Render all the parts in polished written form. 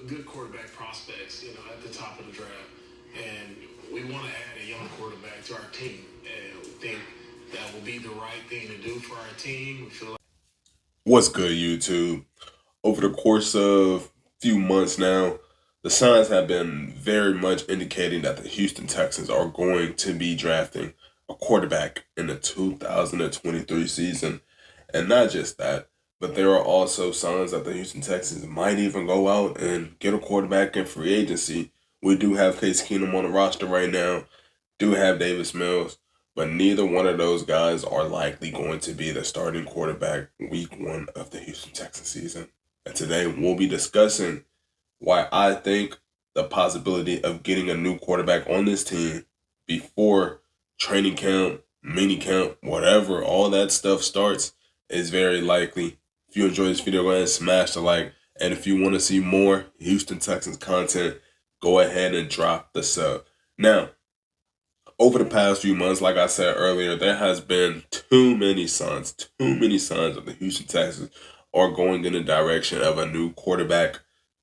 good quarterback prospects, at the top of the draft, and we want to add a young quarterback to our team, and we think that will be the right thing to do for our team. We feel like What's good, YouTube? Over the course of few months now, the signs have been very much indicating that the Houston Texans are going to be drafting a quarterback in the 2023 season. And not just that, but there are also signs that the Houston Texans might even go out and get a quarterback in free agency. We do have Case Keenum on the roster right now, do have Davis Mills, but neither one of those guys are likely going to be the starting quarterback week one of the Houston Texans season. And today we'll be discussing why I think the possibility of getting a new quarterback on this team before training camp, mini camp, whatever, all that stuff starts is very likely. If you enjoyed this video, go ahead and smash the like. And if you want to see more Houston Texans content, go ahead and drop the sub. Now, over the past few months, like I said earlier, there has been too many signs that the Houston Texans are going in the direction of a new quarterback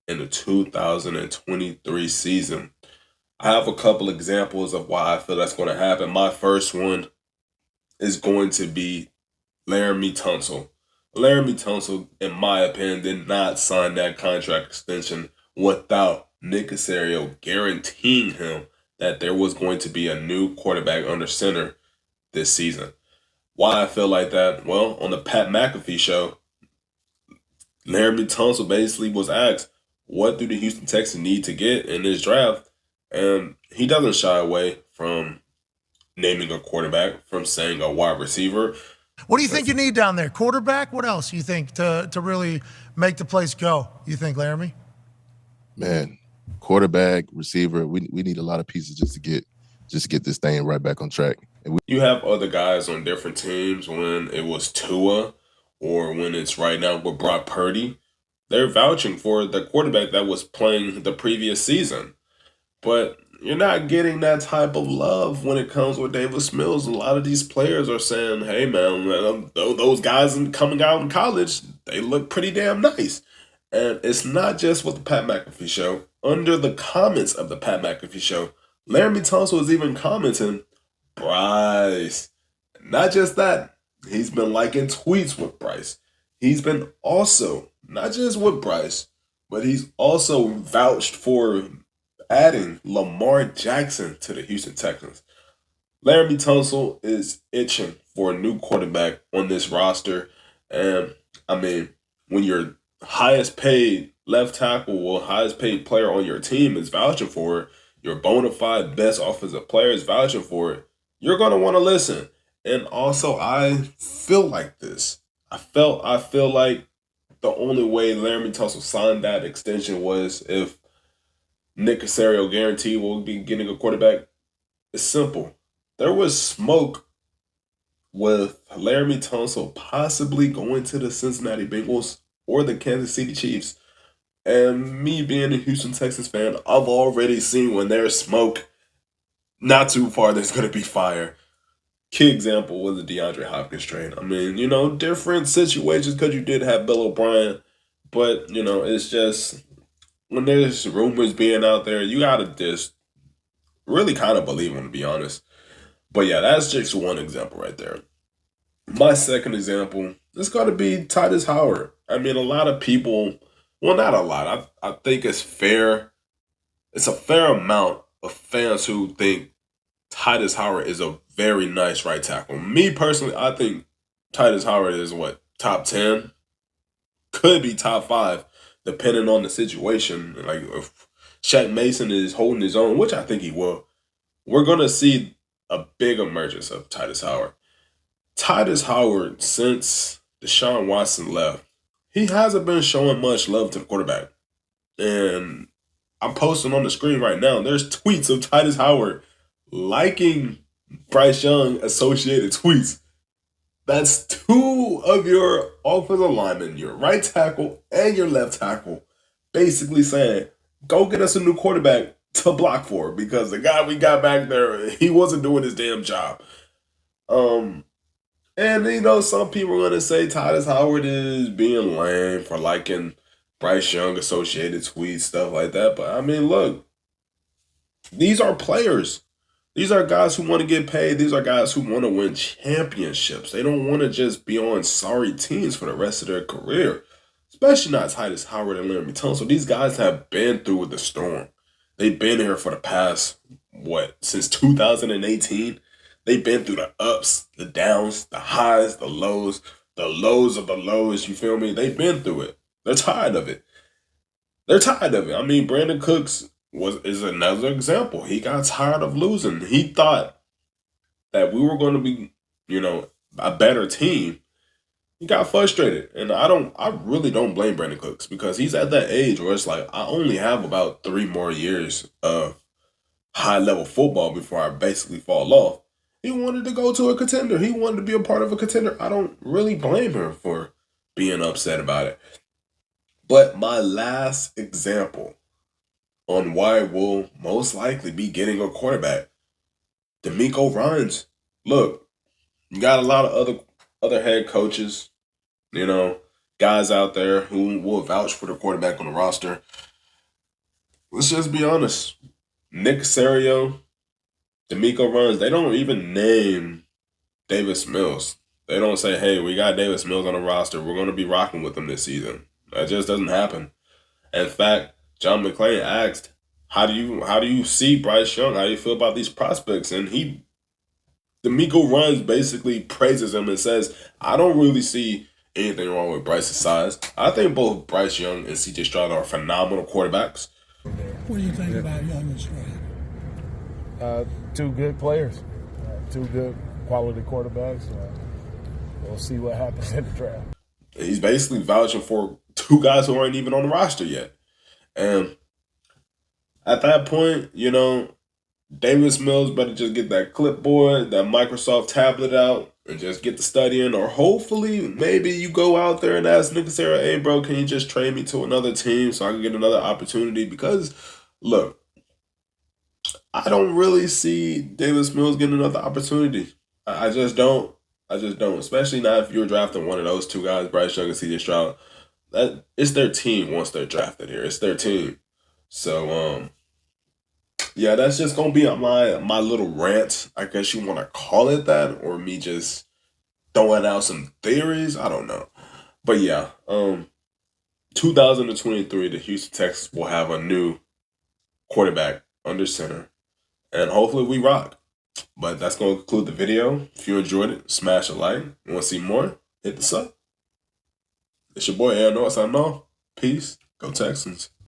in the 2023 season. I have a couple examples of why I feel that's going to happen. My first one is going to be Laremy Tunsil. Laremy Tunsil, in my opinion, did not sign that contract extension without Nick Caserio guaranteeing him that there was going to be a new quarterback under center this season. Why I feel like that? Well, on the Pat McAfee show, Laremy Tunsil basically was asked, what do the Houston Texans need to get in this draft? And he doesn't shy away from naming a quarterback, from saying a wide receiver. What do you think you need down there? Quarterback? What else you think to really make the place go? You think, Laremy? Man, quarterback, receiver, we need a lot of pieces just to get this thing right back on track. You have other guys on different teams when it was Tua or when it's right now with Brock Purdy. They're vouching for the quarterback that was playing the previous season. But you're not getting that type of love when it comes with Davis Mills. A lot of these players are saying, hey, man, those guys coming out in college, they look pretty damn nice. And it's not just with the Pat McAfee show. Under the comments of the Pat McAfee show, Laremy Tunsil was even commenting, Bryce. Not just that, he's been liking tweets with Bryce. He's been also, not just with Bryce, but he's also vouched for adding Lamar Jackson to the Houston Texans. Laremy Tunsil is itching for a new quarterback on this roster. And, I mean, when your highest paid left tackle or highest paid player on your team is vouching for it, your bona fide best offensive player is vouching for it, you're going to want to listen. And also, I feel like this. I feel like the only way Laremy Tunsil signed that extension was if Nick Caserio guaranteed we'll be getting a quarterback. It's simple. There was smoke with Laremy Tunsil possibly going to the Cincinnati Bengals or the Kansas City Chiefs. And me being a Houston Texans fan, I've already seen when there's smoke, not too far, there's going to be fire. Key example was the DeAndre Hopkins trade. I mean, different situations because you did have Bill O'Brien. But, it's just, when there's rumors being out there, you got to just really kind of believe them, to be honest. But yeah, that's just one example right there. My second example, it's got to be Titus Howard. I mean, a lot of people, well, not a lot. I think it's fair. It's a fair amount of fans who think Titus Howard is a very nice right tackle. Me personally, I think Titus Howard is top 10? Could be top 5, depending on the situation. Like if Shaq Mason is holding his own, which I think he will, we're going to see a big emergence of Titus Howard. Titus Howard, since Deshaun Watson left, he hasn't been showing much love to the quarterback. And I'm posting on the screen right now, there's tweets of Titus Howard liking Bryce Young associated tweets. That's 2 of your offensive linemen, your right tackle and your left tackle, basically saying, go get us a new quarterback to block for, because the guy we got back there, he wasn't doing his damn job. And some people are going to say Titus Howard is being lame for liking Bryce Young associated tweets, stuff like that. But I mean, look, these are players. These are guys who want to get paid. These are guys who want to win championships. They don't want to just be on sorry teams for the rest of their career, especially not Titus Howard and Laremy Tunsil. These guys have been through the storm. They've been here for the past, since 2018. They've been through the ups, the downs, the highs, the lows of the lows, you feel me? They've been through it. They're tired of it. I mean, Brandon Cooks is another example. He got tired of losing. He thought that we were going to be, a better team. He got frustrated. And I really don't blame Brandon Cooks, because he's at that age where it's like, I only have about 3 more years of high-level football before I basically fall off. He wanted to go to a contender. He wanted to be a part of a contender. I don't really blame him for being upset about it. But my last example on why we'll most likely be getting a quarterback, Demeco Ryans. Look, you got a lot of other head coaches, guys out there who will vouch for the quarterback on the roster. Let's just be honest. Nick Caserio, Demeco Ryans, they don't even name Davis Mills. They don't say, hey, we got Davis Mills on the roster. We're going to be rocking with him this season. That just doesn't happen. In fact, John McClain asked, how do you see Bryce Young? How do you feel about these prospects? And Demeco Ryans basically praises him and says, I don't really see anything wrong with Bryce's size. I think both Bryce Young and C.J. Stroud are phenomenal quarterbacks. What do you think about Young and Stroud? 2 good players, 2 good quality quarterbacks. We'll see what happens in the draft. He's basically vouching for 2 guys who aren't even on the roster yet. And at that point, Davis Mills better just get that clipboard, that Microsoft tablet out, and just get the studying. Or hopefully, maybe you go out there and ask Nick Caserio, hey, bro, can you just trade me to another team so I can get another opportunity? Because, look, I don't really see Davis Mills getting another opportunity. I just don't. Especially not if you're drafting one of those 2 guys, Bryce Young and C.J. Stroud. It's their team once they're drafted here. It's their team. So, yeah, that's just going to be my little rant. I guess you want to call it that, or me just throwing out some theories. I don't know. But, yeah, 2023, the Houston Texans will have a new quarterback under center. And hopefully we rock. But that's going to conclude the video. If you enjoyed it, smash a like. You want to see more? Hit the sub. It's your boy, Aaron North. I know. Peace. Go Texans.